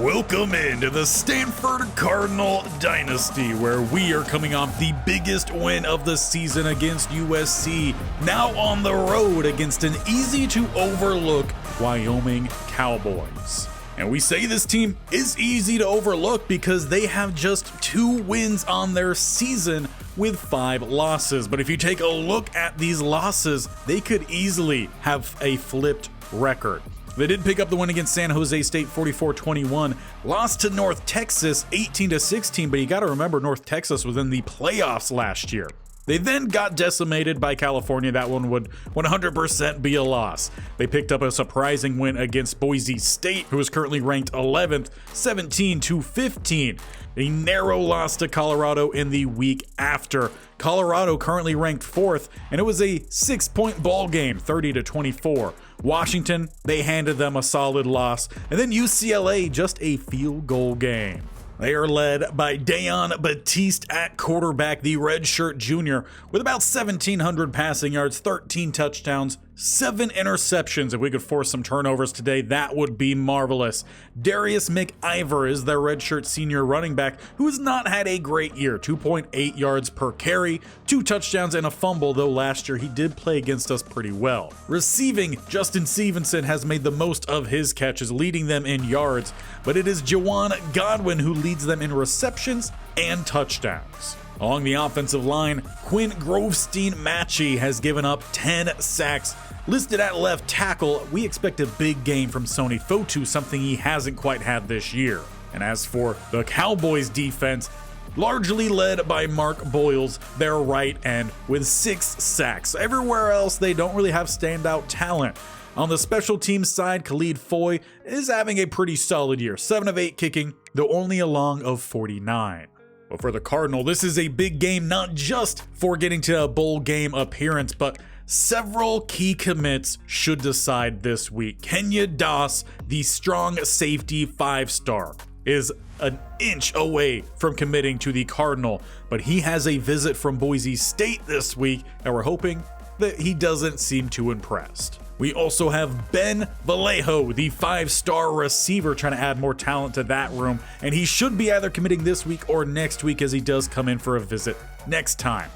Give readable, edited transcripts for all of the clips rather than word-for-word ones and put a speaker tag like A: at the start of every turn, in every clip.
A: Welcome into the Stanford Cardinal Dynasty, where we are coming off the biggest win of the season against USC, now on the road against an easy-to-overlook Wyoming Cowboys. And we say this team is easy to overlook because they have just 2 wins on their season with 5 losses. But if you take a look at these losses, they could easily have a flipped record. They did pick up the win against San Jose State 44-21, lost to North Texas 18-16, but you got to remember North Texas was in the playoffs last year. They then got decimated by California. That one would 100% be a loss. They picked up a surprising win against Boise State, who is currently ranked 11th, 17-15. A narrow loss to Colorado in the week after. Colorado currently ranked 4th, and it was a 6-point ball game, 30-24. Washington, they handed them a solid loss, and then UCLA, just a field goal game. They are led by Dayon Batiste at quarterback, the redshirt junior, with about 1,700 passing yards, 13 touchdowns, 7 interceptions. If we could force some turnovers today, that would be marvelous. Darius McIver is their redshirt senior running back, who has not had a great year. 2.8 yards per carry, 2 touchdowns and a fumble, though last year he did play against us pretty well. Receiving, Justin Stevenson has made the most of his catches, leading them in yards, but it is Jawan Godwin who leads them in receptions and touchdowns. Along the offensive line, Quinn Grovestein-Matchey has given up 10 sacks. Listed at left tackle, we expect a big game from Sony Fotu, something he hasn't quite had this year. And as for the Cowboys defense, largely led by Mark Boyles, their right end, with 6 sacks. Everywhere else, they don't really have standout talent. On the special teams side, Khalid Foy is having a pretty solid year, 7 of 8 kicking, though only a long of 49. But for the Cardinal, this is a big game, not just for getting to a bowl game appearance, but several key commits should decide this week. Kenya Doss, the strong safety 5-star, is an inch away from committing to the Cardinal, but he has a visit from Boise State this week, and we're hoping that he doesn't seem too impressed. We also have Ben Vallejo, the 5-star receiver, trying to add more talent to that room, and he should be either committing this week or next week as he does come in for a visit next time.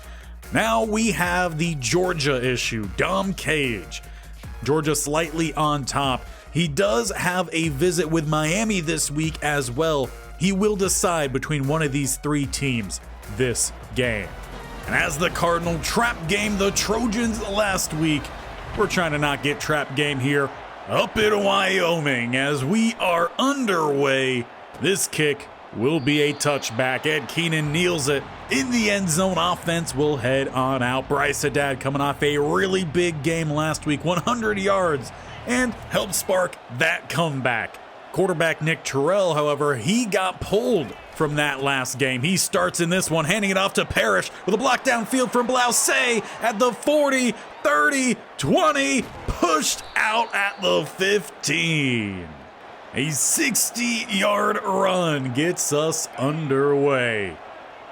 A: Now we have the Georgia issue, Dom Cage. Georgia slightly on top. He does have a visit with Miami this week as well. He will decide between one of these 3 teams this game. And as the Cardinal trap game the Trojans last week, we're trying to not get trap game here up in Wyoming as we are underway. This kick will be a touchback. Ed Keenan kneels it in the end zone. Offense will head on out. Bryce Haddad coming off a really big game last week, 100 yards, and helped spark that comeback. Quarterback Nick Terrell, however, he got pulled from that last game. He starts in this one, handing it off to Parrish with a block downfield from Blouse at the 40, 30, 20, pushed out at the 15. A 60-yard run gets us underway.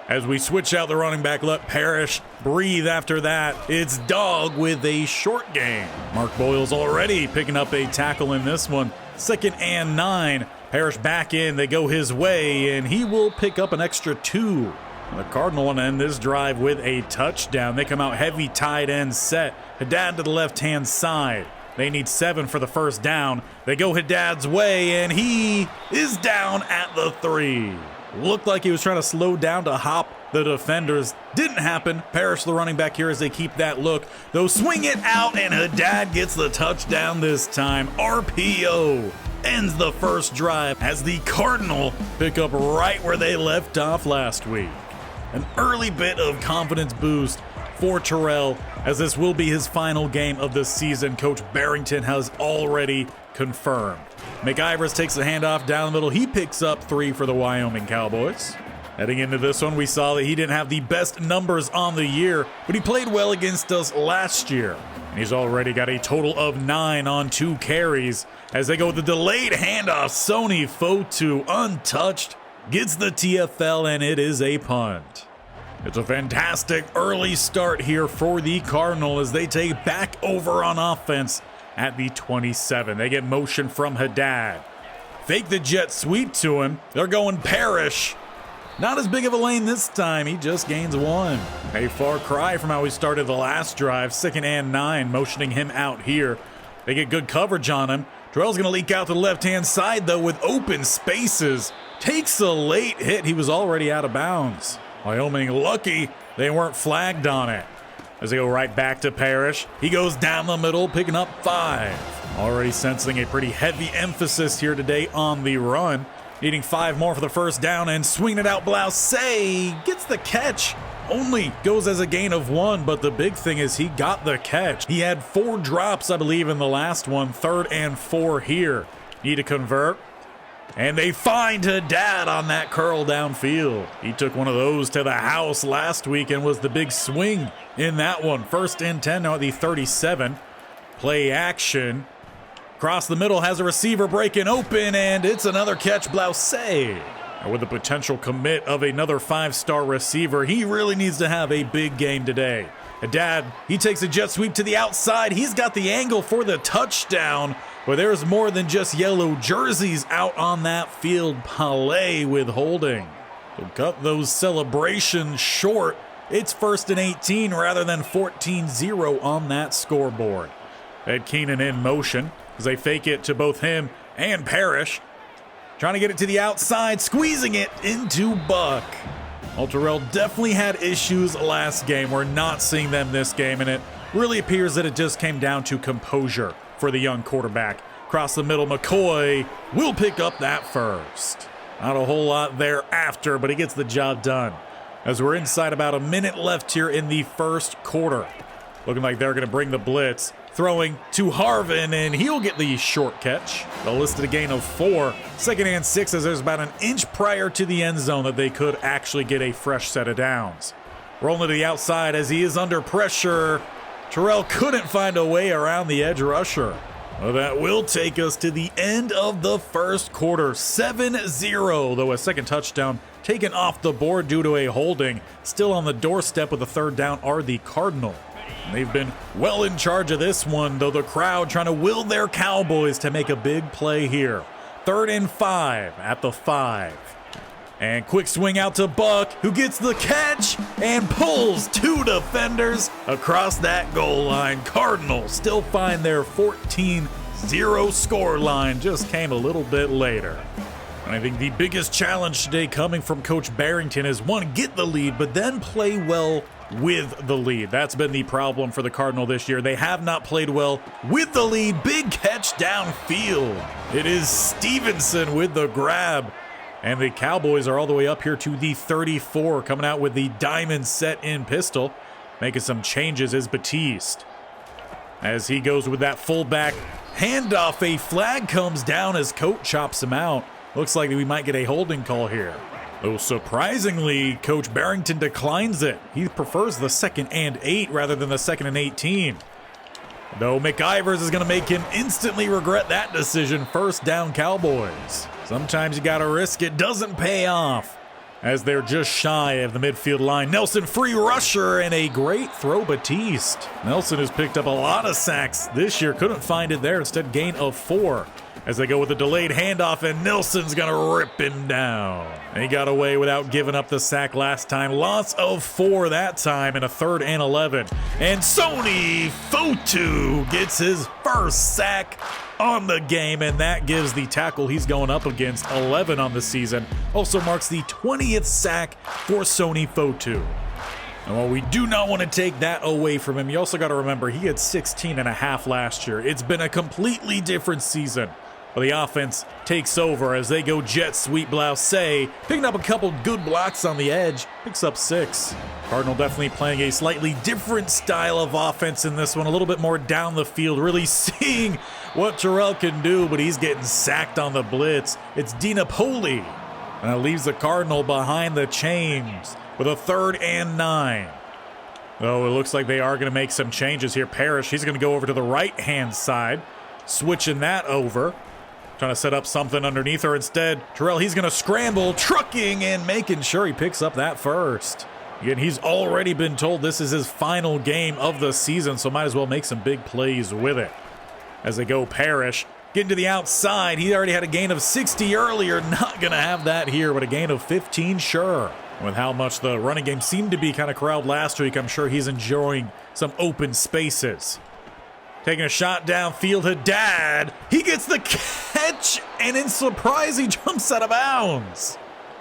A: As we switch out the running back, let Parrish breathe after that. It's Dog with a short game. Mark Boyles already picking up a tackle in this one. 2nd and 9. Parrish back in, they go his way, and he will pick up an extra 2. The Cardinal want to end this drive with a touchdown. They come out heavy tight end set. Haddad to the left-hand side. They need 7 for the first down. They go Haddad's way, and he is down at the 3. Looked like he was trying to slow down to hop the defenders. Didn't happen. Parrish the running back here as they keep that look. They'll swing it out, and Haddad gets the touchdown this time. RPO ends the first drive as the Cardinal pick up right where they left off last week. An early bit of confidence boost for Terrell, as this will be his final game of the season. Coach Barrington has already confirmed. McIvers takes the handoff down the middle. He picks up 3 for the Wyoming Cowboys. Heading into this one, we saw that he didn't have the best numbers on the year, but he played well against us last year. And he's already got a total of 9 on 2 carries. As they go with the delayed handoff, Sony Fotu, untouched, gets the TFL, and it is a punt. It's a fantastic early start here for the Cardinal as they take back over on offense at the 27. They get motion from Haddad. Fake the jet sweep to him. They're going Parrish. Not as big of a lane this time. He just gains 1. A far cry from how we started the last drive. 2nd and 9, motioning him out here. They get good coverage on him. Terrell's going to leak out to the left-hand side, though, with open spaces. Takes a late hit. He was already out of bounds. Wyoming lucky they weren't flagged on it. As they go right back to Parrish. He goes down the middle, picking up 5. Already sensing a pretty heavy emphasis here today on the run. Needing 5 more for the first down and swinging it out. Blouse gets the catch. Only goes as a gain of 1, but the big thing is he got the catch. He had 4 drops, I believe, in the last one. 3rd and 4 here. Need to convert. And they find Haddad on that curl downfield. He took one of those to the house last week and was the big swing in that one. 1st and 10 now at the 37. Play action. Across the middle, has a receiver breaking open, and it's another catch. Blouse. With the potential commit of another 5-star receiver, he really needs to have a big game today. Haddad, he takes a jet sweep to the outside. He's got the angle for the touchdown, but there's more than just yellow jerseys out on that field. Palais with holding. So cut those celebrations short. It's 1st and 18 rather than 14-0 on that scoreboard. Ed Keenan in motion as they fake it to both him and Parrish. Trying to get it to the outside, squeezing it into Buck. Terrell definitely had issues last game. We're not seeing them this game, and it really appears that it just came down to composure for the young quarterback. Across the middle, McCoy will pick up that first. Not a whole lot thereafter, but he gets the job done. As we're inside about a minute left here in the first quarter. Looking like they're going to bring the blitz. Throwing to Harvin, and he'll get the short catch. They'll list a gain of 4. 2nd and 6, as there's about an inch prior to the end zone that they could actually get a fresh set of downs. Rolling to the outside as he is under pressure. Terrell couldn't find a way around the edge rusher. Well, that will take us to the end of the first quarter. 7-0, though a second touchdown taken off the board due to a holding. Still on the doorstep with a 3rd down are the Cardinal. They've been well in charge of this one, though the crowd trying to will their Cowboys to make a big play here. 3rd and 5 at the 5. And quick swing out to Buck, who gets the catch and pulls 2 defenders across that goal line. Cardinals still find their 14-0 score line, just came a little bit later. And I think the biggest challenge today coming from Coach Barrington is, 1, get the lead, but then play well with the lead. That's been the problem for the Cardinal this year. They have not played well with the lead. Big catch downfield. It is Stevenson with the grab. And the Cowboys are all the way up here to the 34, coming out with the diamond set in pistol. Making some changes is Batiste. As he goes with that fullback handoff, a flag comes down as Coach chops him out. Looks like we might get a holding call here. Though surprisingly, Coach Barrington declines it. He prefers the 2nd and 8 rather than the 2nd and 18. Though McIvers is going to make him instantly regret that decision. 1st down Cowboys. Sometimes you got to risk it. Doesn't pay off as they're just shy of the midfield line. Nelson free rusher and a great throw Batiste. Nelson has picked up a lot of sacks this year. Couldn't find it there. Instead gain of 4. As they go with the delayed handoff, and Nelson's going to rip him down. And he got away without giving up the sack last time. Loss of 4 that time in a 3rd and 11. And Sony Fotu gets his first sack on the game, and that gives the tackle he's going up against 11 on the season. Also marks the 20th sack for Sony Fotu. And while we do not want to take that away from him, you also got to remember he had 16 and a half last year. It's been a completely different season. But the offense takes over as they go jet sweep. Blouse, picking up a couple good blocks on the edge, picks up 6. Cardinal definitely playing a slightly different style of offense in this one, a little bit more down the field, really seeing what Terrell can do, but he's getting sacked on the blitz. It's DiNapoli, and it leaves the Cardinal behind the chains with a 3rd and 9. Though it looks like they are going to make some changes here. Parrish, he's going to go over to the right-hand side, switching that over. Trying to set up something underneath her. Instead, Terrell, he's going to scramble, trucking and making sure he picks up that first. Again, he's already been told this is his final game of the season, so might as well make some big plays with it. As they go Parrish, Getting to the outside. He already had a gain of 60 earlier. Not going to have that here, but a gain of 15, sure. With how much the running game seemed to be kind of corralled last week, I'm sure he's enjoying some open spaces. Taking a shot downfield, Haddad. He gets the catch, and in surprise, he jumps out of bounds.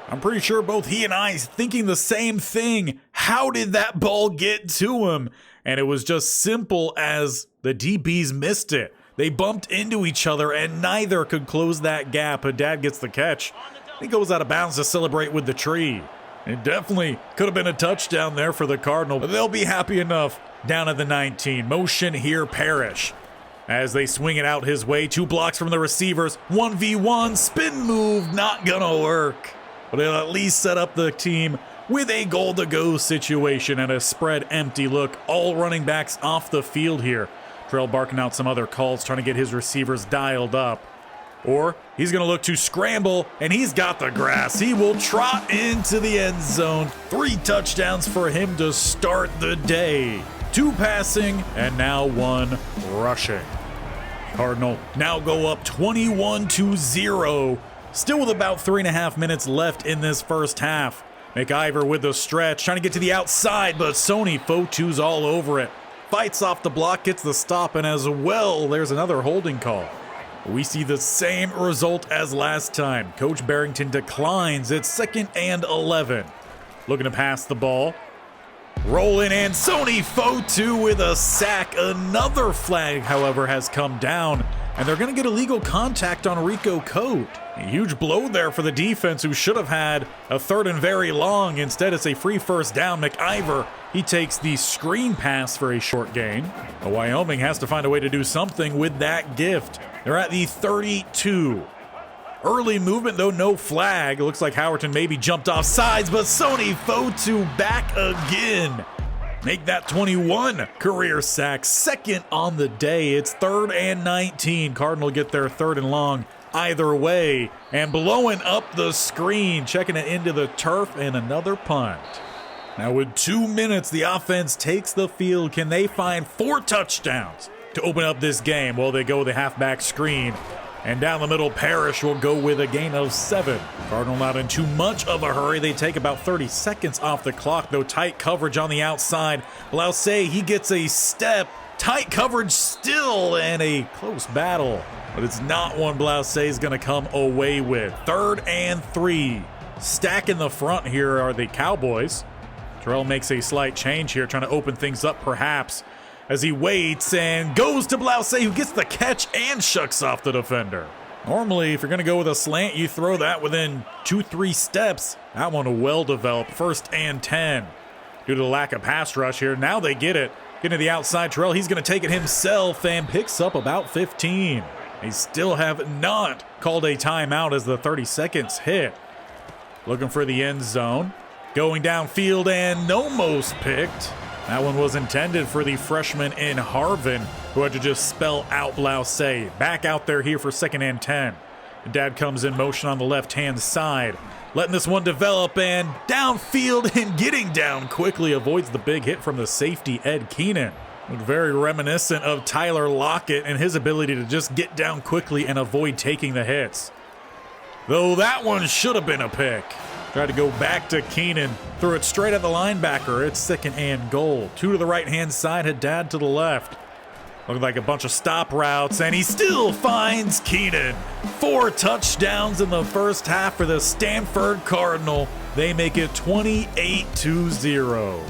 A: I'm pretty sure both he and I thinking the same thing. How did that ball get to him? And it was just simple as the DBs missed it. They bumped into each other, and neither could close that gap. Haddad gets the catch. He goes out of bounds to celebrate with the tree. It definitely could have been a touchdown there for the Cardinal, but they'll be happy enough down at the 19. Motion here, Parrish. As they swing it out his way, 2 blocks from the receivers. 1v1, spin move, not gonna work. But it'll at least set up the team with a goal-to-go situation and a spread empty look. All running backs off the field here. Terrell barking out some other calls, trying to get his receivers dialed up. Or he's going to look to scramble, and he's got the grass. He will trot into the end zone. 3 touchdowns for him to start the day. 2 passing, and now 1 rushing. Cardinal now go up 21-0. Still with about 3.5 minutes left in this first half. McIver with the stretch, trying to get to the outside, but Sony Fotu's all over it. Fights off the block, gets the stop, and as well, there's another holding call. We see the same result as last time. Coach Barrington declines. It's 2nd and 11. Looking to pass the ball. Rolling, and Sony Fotu with a sack. Another flag, however, has come down, and they're going to get illegal contact on Rico Cote. A huge blow there for the defense, who should have had a 3rd and very long. Instead, it's a free first down. McIver, he takes the screen pass for a short gain. Wyoming has to find a way to do something with that gift. They're at the 32. Early movement, though, no flag. It looks like Howerton maybe jumped off sides, but Sony Fotu back again. Make that 21 career sack, 2nd on the day. It's 3rd and 19. Cardinal get their 3rd and long either way, and blowing up the screen, checking it into the turf, and another punt. Now with 2 minutes, the offense takes the field. Can they find 4 touchdowns to open up this game? Well, they go with a halfback screen, and down the middle, Parrish will go with a gain of 7. Cardinal not in too much of a hurry. They take about 30 seconds off the clock, though. Tight coverage on the outside. Blouse, he gets a step. Tight coverage still, and a close battle. But it's not one Blouse is going to come away with. 3rd and 3. Stack in the front here are the Cowboys. Terrell makes a slight change here, trying to open things up perhaps, as he waits and goes to Blouse, who gets the catch and shucks off the defender. Normally, if you're going to go with a slant, you throw that within 2-3 steps. That one well developed. 1st and 10. Due to the lack of pass rush here, now they get it. Getting to the outside, Terrell, he's going to take it himself and picks up about 15. They still have not called a timeout as the 30 seconds hit. Looking for the end zone. Going downfield and almost picked. That one was intended for the freshman in Harvin, who had to just spell out Blouse. Back out there here for 2nd and 10. Dad comes in motion on the left-hand side. Letting this one develop, and downfield and getting down quickly. Avoids the big hit from the safety, Ed Keenan. Very reminiscent of Tyler Lockett and his ability to just get down quickly and avoid taking the hits. Though that one should have been a pick. Tried to go back to Keenan. Threw it straight at the linebacker. It's 2nd and goal. 2 to the right-hand side, Haddad to the left. Looking like a bunch of stop routes, and he still finds Keenan. 4 touchdowns in the first half for the Stanford Cardinal. They make it 28-0.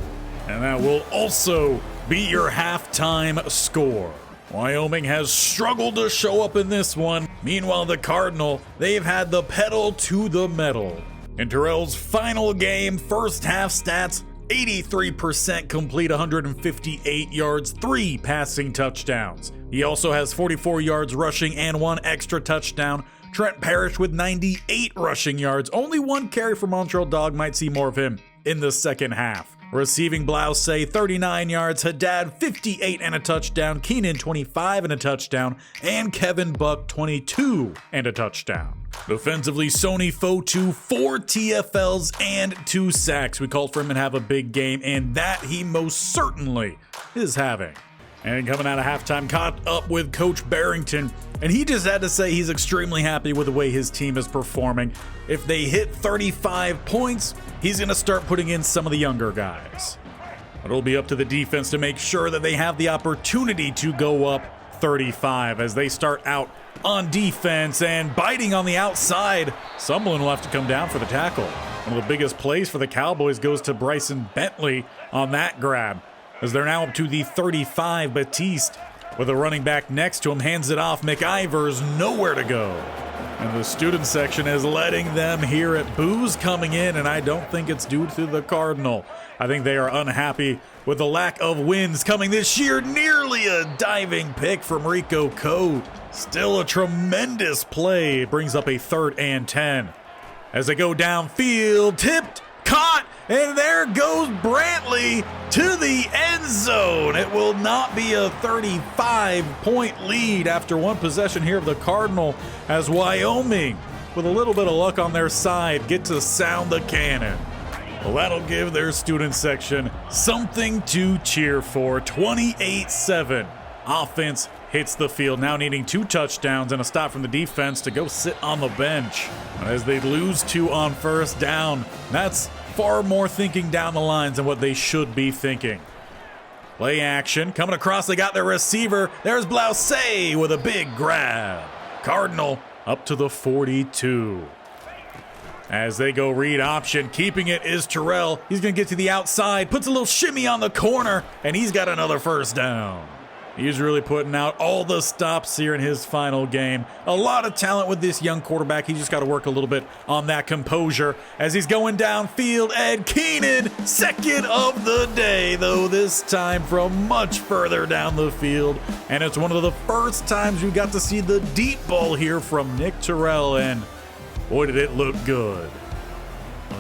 A: And that will also be your halftime score. Wyoming has struggled to show up in this one. Meanwhile, the Cardinal, they've had the pedal to the metal. In Terrell's final game, first half stats, 83% complete, 158 yards, 3 passing touchdowns. He also has 44 yards rushing and 1 extra touchdown. Trent Parrish with 98 rushing yards. Only 1 carry for Montreal Dog. Might see more of him in the second half. Receiving Blouse, 39 yards. Haddad, 58 and a touchdown. Keenan, 25 and a touchdown. And Kevin Buck, 22 and a touchdown. Defensively, Sony Fotu, 4 TFLs and 2 sacks. We called for him to have a big game, and that he most certainly is having. And coming out of halftime, caught up with Coach Barrington, and he just had to say he's extremely happy with the way his team is performing. If they hit 35 points, he's going to start putting in some of the younger guys. It'll be up to the defense to make sure that they have the opportunity to go up 35 as they start out on defense and biting on the outside. Someone will have to come down for the tackle. One of the biggest plays for the Cowboys goes to Bryson Bentley on that grab, as they're now up to the 35. Batiste with a running back next to him hands it off. McIver's nowhere to go. And the student section is letting them hear it. Boos coming in, and I don't think it's due to the Cardinal. I think they are unhappy with the lack of wins coming this year. Nearly a diving pick from Rico Cote. Still a tremendous play. It brings up a 3rd and 10. As they go downfield, tipped, caught, and there goes Brantley to the end zone. It will not be a 35-point lead after one possession here of the Cardinal, as Wyoming, with a little bit of luck on their side, get to sound the cannon. Well, that'll give their student section something to cheer for. 28-7. Offense hits the field, now needing 2 touchdowns and a stop from the defense to go sit on the bench. As they lose 2 on first down, that's far more thinking down the lines than what they should be thinking. Play action, coming across, they got their receiver. There's Blouse with a big grab. Cardinal up to the 42. As they go read option, keeping it is Terrell. He's going to get to the outside, puts a little shimmy on the corner, and he's got another first down. He's really putting out all the stops here in his final game. A lot of talent with this young quarterback. He just got to work a little bit on that composure as he's going downfield. Ed Keenan, second of the day, though this time from much further down the field. And it's one of the first times we got to see the deep ball here from Nick Terrell, and boy, did it look good.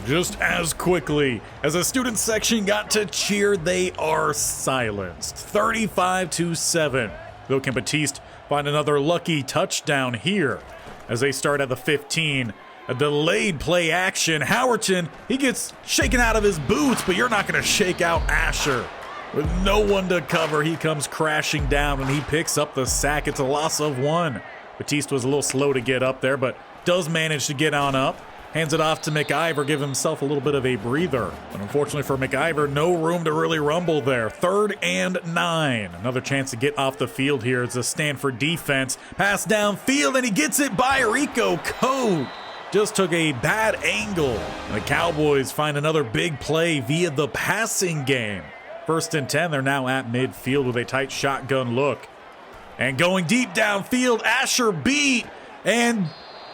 A: Just as quickly as the student section got to cheer, they are silenced. 35-7. Though can Batiste find another lucky touchdown here as they start at the 15. A delayed play action. Howerton, he gets shaken out of his boots, but you're not going to shake out Asher. With no one to cover, he comes crashing down and he picks up the sack. It's a loss of 1. Batiste was a little slow to get up there, but does manage to get on up. Hands it off to McIver, give himself a little bit of a breather. But unfortunately for McIver, no room to really rumble there. 3rd and 9. Another chance to get off the field here. It's a Stanford defense. Pass downfield, and he gets it by Rico Cote. Just took a bad angle. And the Cowboys find another big play via the passing game. 1st and 10, they're now at midfield with a tight shotgun look. And going deep downfield, Asher beat and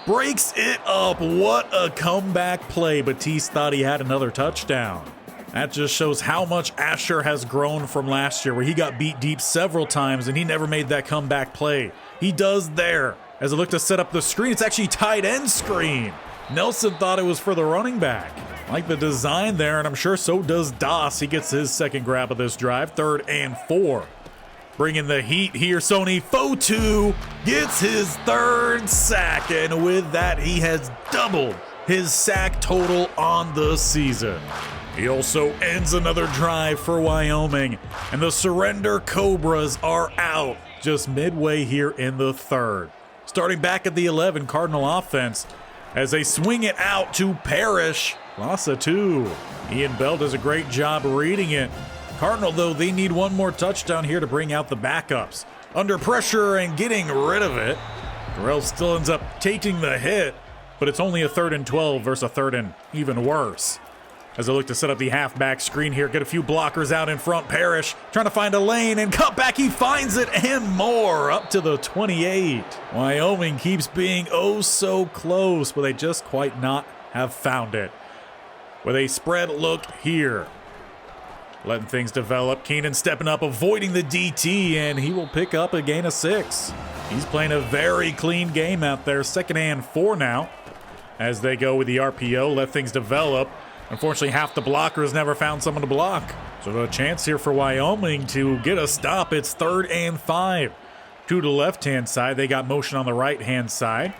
A: breaks it up. What a comeback play. Batiste thought he had another touchdown. That just shows how much Asher has grown from last year, where he got beat deep several times and he never made that comeback play. He does there. As I look to set up the screen, it's actually tight end screen. Nelson thought it was for the running back. Like the design there, and I'm sure so does Doss. He gets his second grab of this drive. 3rd and 4. Bringing the heat here, Sony Fotu gets his 3rd sack, and with that, he has doubled his sack total on the season. He also ends another drive for Wyoming, and the Surrender Cobras are out just midway here in the 3rd. Starting back at the 11, Cardinal offense, as they swing it out to Parrish. Loss of 2. Ian Bell does a great job reading it. Cardinal, though, they need one more touchdown here to bring out the backups. Under pressure and getting rid of it. Terrell still ends up taking the hit, but it's only a 3rd and 12 versus a 3rd and even worse. As I look to set up the halfback screen here, get a few blockers out in front. Parrish trying to find a lane and cut back. He finds it and more up to the 28. Wyoming keeps being oh so close, but they just quite not have found it. With a spread look here. Letting things develop. Keenan stepping up, avoiding the DT, and he will pick up a gain of 6. He's playing a very clean game out there. 2nd and 4 now. As they go with the RPO, let things develop. Unfortunately, half the blockers never found someone to block. So a chance here for Wyoming to get a stop. It's 3rd and 5. 2 to the left-hand side. They got motion on the right-hand side.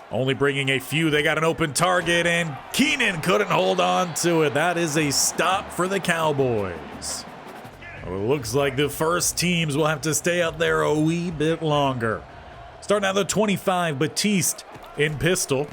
A: Only bringing a few. They got an open target, and Keenan couldn't hold on to it. That is a stop for the Cowboys. Well, it looks like the first teams will have to stay out there a wee bit longer. Starting out the 25, Batiste in pistol.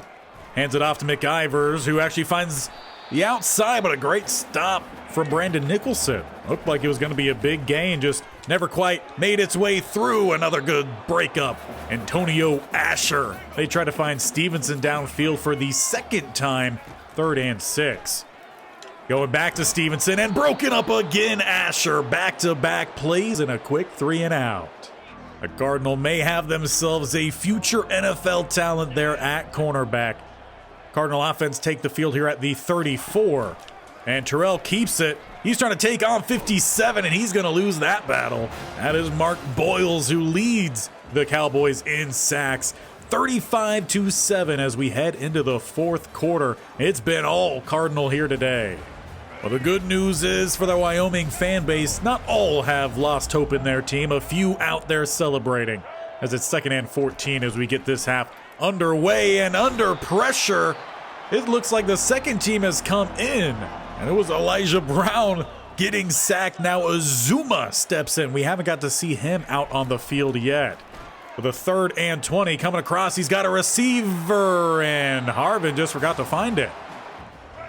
A: Hands it off to McIvers, who actually finds the outside, but a great stop from Brandon Nicholson. Looked like it was going to be a big gain, just never quite made its way through. Another good breakup. Antonio Asher. They try to find Stevenson downfield for the second time, 3rd and 6. Going back to Stevenson and broken up again. Asher, back-to-back plays and a quick 3 and out. The Cardinal may have themselves a future NFL talent there at cornerback. Cardinal offense take the field here at the 34. And Terrell keeps it. He's trying to take on 57, and he's going to lose that battle. That is Mark Boyles, who leads the Cowboys in sacks. 35-7 as we head into the 4th quarter. It's been all Cardinal here today. Well, the good news is for the Wyoming fan base, not all have lost hope in their team. A few out there celebrating as it's 2nd and 14 as we get this half underway and under pressure. It looks like the second team has come in, and it was Elijah Brown getting sacked. Now Azuma steps in. We haven't got to see him out on the field yet. With a 3rd and 20 coming across, he's got a receiver, and Harvin just forgot to find it.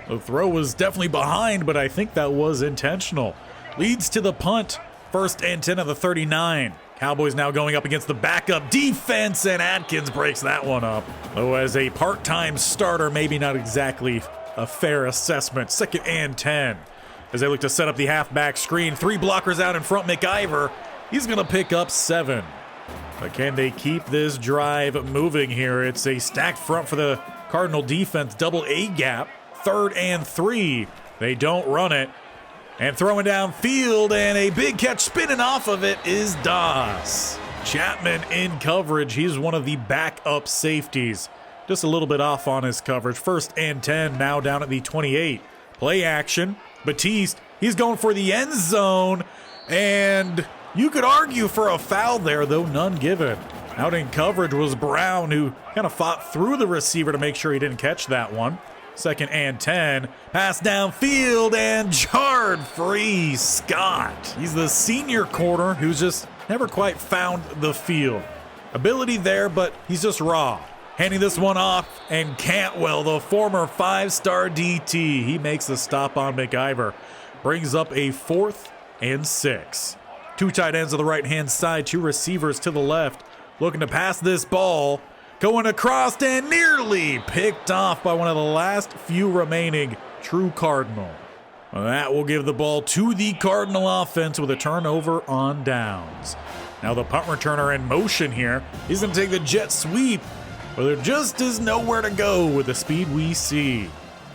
A: The throw was definitely behind, but I think that was intentional. Leads to the punt. 1st and 10 of the 39. Cowboys now going up against the backup defense, and Atkins breaks that one up. Though as a part-time starter, maybe not exactly a fair assessment. 2nd and 10. As they look to set up the halfback screen. 3 blockers out in front. McIver, he's going to pick up 7. But can they keep this drive moving here? It's a stacked front for the Cardinal defense. Double A gap. 3rd and 3. They don't run it. And throwing downfield, and a big catch spinning off of it is Doss. Chapman in coverage. He's one of the backup safeties. Just a little bit off on his coverage. 1st and 10, now down at the 28. Play action. Batiste, he's going for the end zone. And you could argue for a foul there, though none given. Out in coverage was Brown, who kind of fought through the receiver to make sure he didn't catch that one. 2nd and 10, pass downfield, and yard free Scott. He's the senior corner who's just never quite found the field. Ability there, but he's just raw. Handing this one off, and Cantwell, the former 5-star DT, he makes the stop on McIver. Brings up a 4th and 6. 2 tight ends on the right-hand side, 2 receivers to the left, looking to pass this ball. Going across and nearly picked off by one of the last few remaining true Cardinal. Well, that will give the ball to the Cardinal offense with a turnover on downs. Now the punt returner in motion here. He's going to take the jet sweep, but there just is nowhere to go with the speed we see.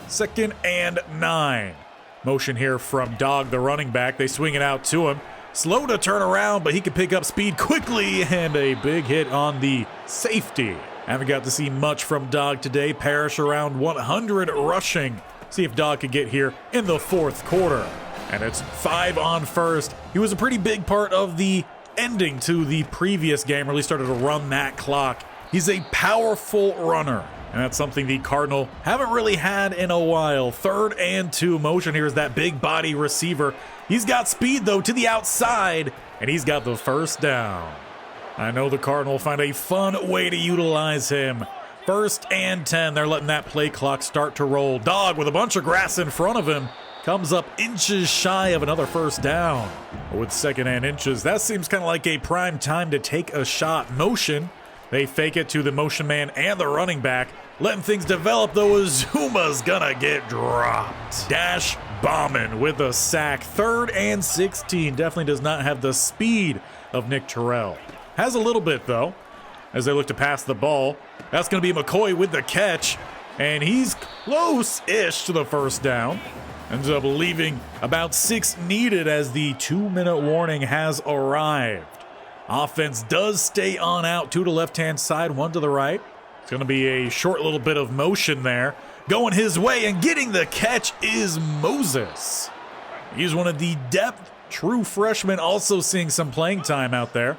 A: 2nd and 9. Motion here from Dog, the running back. They swing it out to him. Slow to turn around, but he can pick up speed quickly, and a big hit on the safety. Haven't got to see much from Dog today. Parrish around 100 rushing. See if Dog could get here in the 4th quarter. And it's 5 on 1st. He was a pretty big part of the ending to the previous game. Really started to run that clock. He's a powerful runner, and that's something the Cardinal haven't really had in a while. 3rd and 2. Motion here is that big body receiver. He's got speed, though, to the outside, and he's got the first down. I know the Cardinal will find a fun way to utilize him. 1st and 10. They're letting that play clock start to roll. Dog with a bunch of grass in front of him comes up inches shy of another first down. With 2nd and inches, that seems kind of like a prime time to take a shot. Motion. They fake it to the motion man and the running back. Letting things develop, though. Azuma's gonna get dropped. Dash bombing with a sack. 3rd and 16. Definitely does not have the speed of Nick Terrell. Has a little bit, though, as they look to pass the ball. That's going to be McCoy with the catch, and he's close-ish to the first down. Ends up leaving about 6 needed as the 2-minute warning has arrived. Offense does stay on out. 2 to left-hand side, 1 to the right. It's going to be a short little bit of motion there. Going his way, and getting the catch is Moses. He's one of the depth true freshmen, also seeing some playing time out there.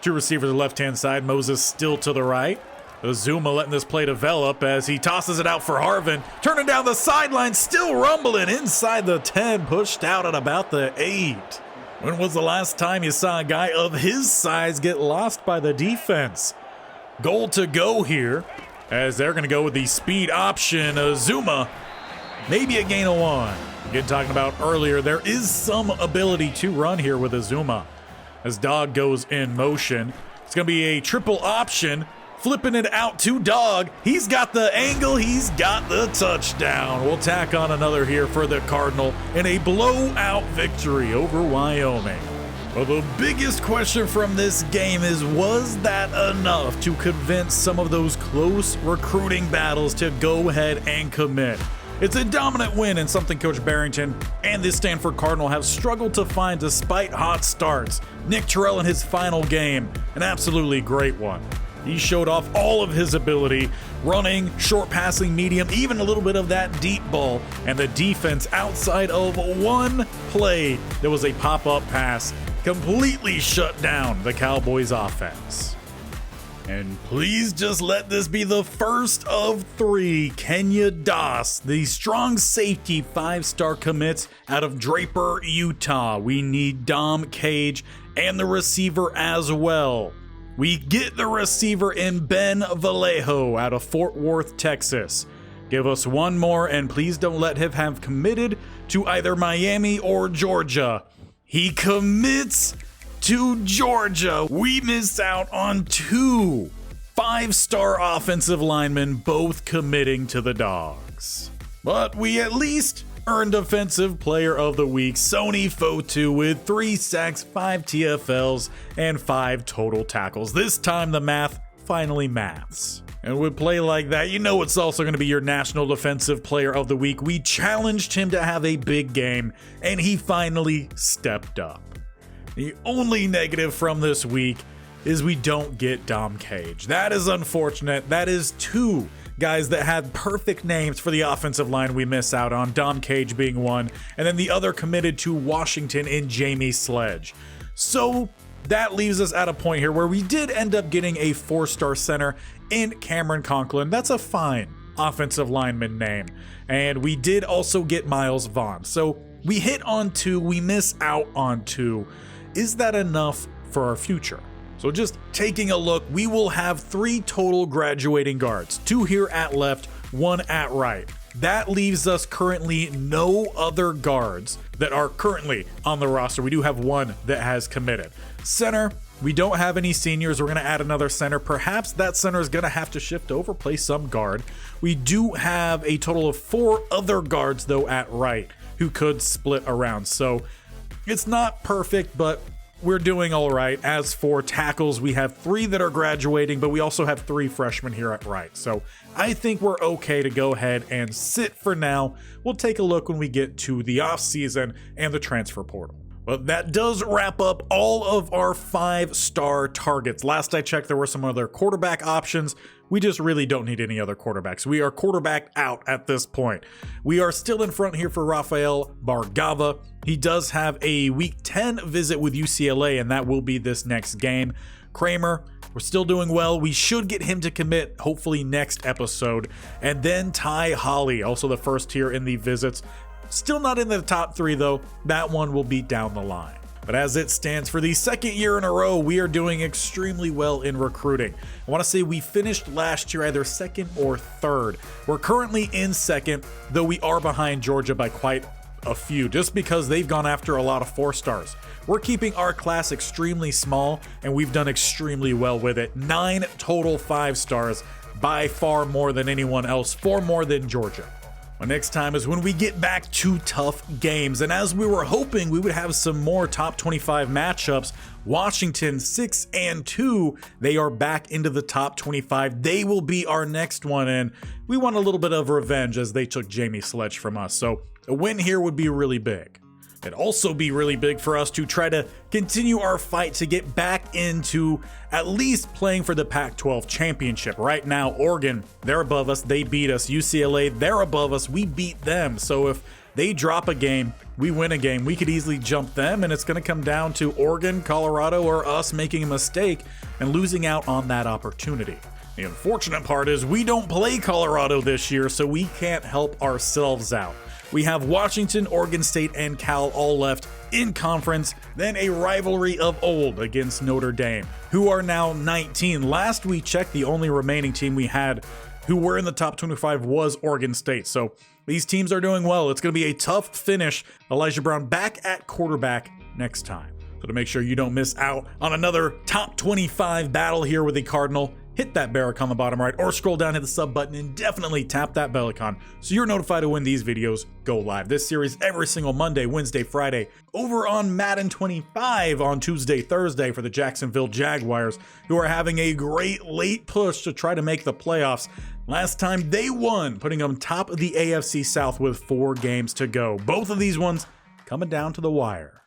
A: 2 receivers on the left-hand side. Moses still to the right. Azuma letting this play develop as he tosses it out for Harvin. Turning down the sideline, still rumbling inside the 10. Pushed out at about the 8. When was the last time you saw a guy of his size get lost by the defense? Goal to go here, as they're going to go with the speed option. Azuma, maybe a gain of 1. Again, talking about earlier, there is some ability to run here with Azuma. As Dog goes in motion, it's going to be a triple option. Flipping it out to Dog. He's got the angle. He's got the touchdown. We'll tack on another here for the Cardinal in a blowout victory over Wyoming. Well, the biggest question from this game is, was that enough to convince some of those close recruiting battles to go ahead and commit? It's a dominant win and something Coach Barrington and the Stanford Cardinal have struggled to find despite hot starts. Nick Terrell in his final game, an absolutely great one. He showed off all of his ability, running, short passing, medium, even a little bit of that deep ball. And the defense, outside of one play, there was a pop-up pass, completely shut down the Cowboys offense. And please just let this be the first of 3. Kenya Doss, the strong safety 5-star commits out of Draper, Utah. We need Dom Cage and the receiver as well. We get the receiver in Ben Vallejo out of Fort Worth, Texas. Give us one more, and please don't let him have committed to either Miami or Georgia. He commits to Georgia. We miss out on 2 5-star offensive linemen, both committing to the Dogs. But we at least earned Defensive Player of the Week, Sony Fotu, with 3 sacks, 5 TFLs, and 5 total tackles. This time the math finally maths. And with play like that, you know it's also going to be your National Defensive Player of the Week. We challenged him to have a big game, and he finally stepped up. The only negative from this week is we don't get Dom Cage. That is unfortunate. That is 2 guys that had perfect names for the offensive line we miss out on, Dom Cage being one, and then the other committed to Washington in Jamie Sledge. So that leaves us at a point here where we did end up getting a 4-star center in Cameron Conklin. That's a fine offensive lineman name. And we did also get Miles Vaughn. So we hit on 2, we miss out on 2. Is that enough for our future? So just taking a look, we will have 3 total graduating guards, 2 here at left, 1 at right. That leaves us currently no other guards that are currently on the roster. We do have 1 that has committed. Center, we don't have any seniors. We're going to add another center. Perhaps that center is going to have to shift over, play some guard. We do have a total of 4 other guards, though, at right who could split around. So it's not perfect, but we're doing all right. As for tackles, we have 3 that are graduating, but we also have 3 freshmen here at right. So I think we're okay to go ahead and sit for now. We'll take a look when we get to the offseason and the transfer portal. But that does wrap up all of our 5-star targets. Last I checked, there were some other quarterback options. We just really don't need any other quarterbacks. We are quarterback out at this point. We are still in front here for Rafael Bargava. He does have a Week 10 visit with UCLA, and that will be this next game. Kramer, we're still doing well. We should get him to commit, hopefully next episode. And then Ty Holly, also the first here in the visits. Still not in the top 3, though. That one will be down the line. But as it stands, for the 2nd year in a row, we are doing extremely well in recruiting. I want to say we finished last year either 2nd or 3rd. We're currently in 2nd, though we are behind Georgia by quite a few, just because they've gone after a lot of 4-stars. We're keeping our class extremely small, and we've done extremely well with it. 9 total 5-stars, by far more than anyone else, 4 more than Georgia. Well, next time is when we get back to tough games. And as we were hoping we would have some more top 25 matchups, Washington 6-2, they are back into the top 25. They will be our next one, and we want a little bit of revenge as they took Jamie Sledge from us. So a win here would be really big. It'd also be really big for us to try to continue our fight to get back into at least playing for the Pac-12 championship. Right now, Oregon, they're above us. They beat us. UCLA, they're above us. We beat them. So if they drop a game, we win a game, we could easily jump them, and it's going to come down to Oregon, Colorado, or us making a mistake and losing out on that opportunity. The unfortunate part is we don't play Colorado this year, so we can't help ourselves out. We have Washington, Oregon State, and Cal all left in conference, then a rivalry of old against Notre Dame, who are now 19. Last we checked, the only remaining team we had who were in the top 25 was Oregon State. So these teams are doing well. It's going to be a tough finish. Elijah Brown back at quarterback next time. So to make sure you don't miss out on another top 25 battle here with the Cardinal, hit that bell icon on the bottom right or scroll down, hit the sub button, and definitely tap that bell icon so you're notified of when these videos go live. This series every single Monday, Wednesday, Friday over on Madden 25 on Tuesday, Thursday for the Jacksonville Jaguars, who are having a great late push to try to make the playoffs. Last time they won, putting them top of the AFC South with 4 games to go. Both of these ones coming down to the wire.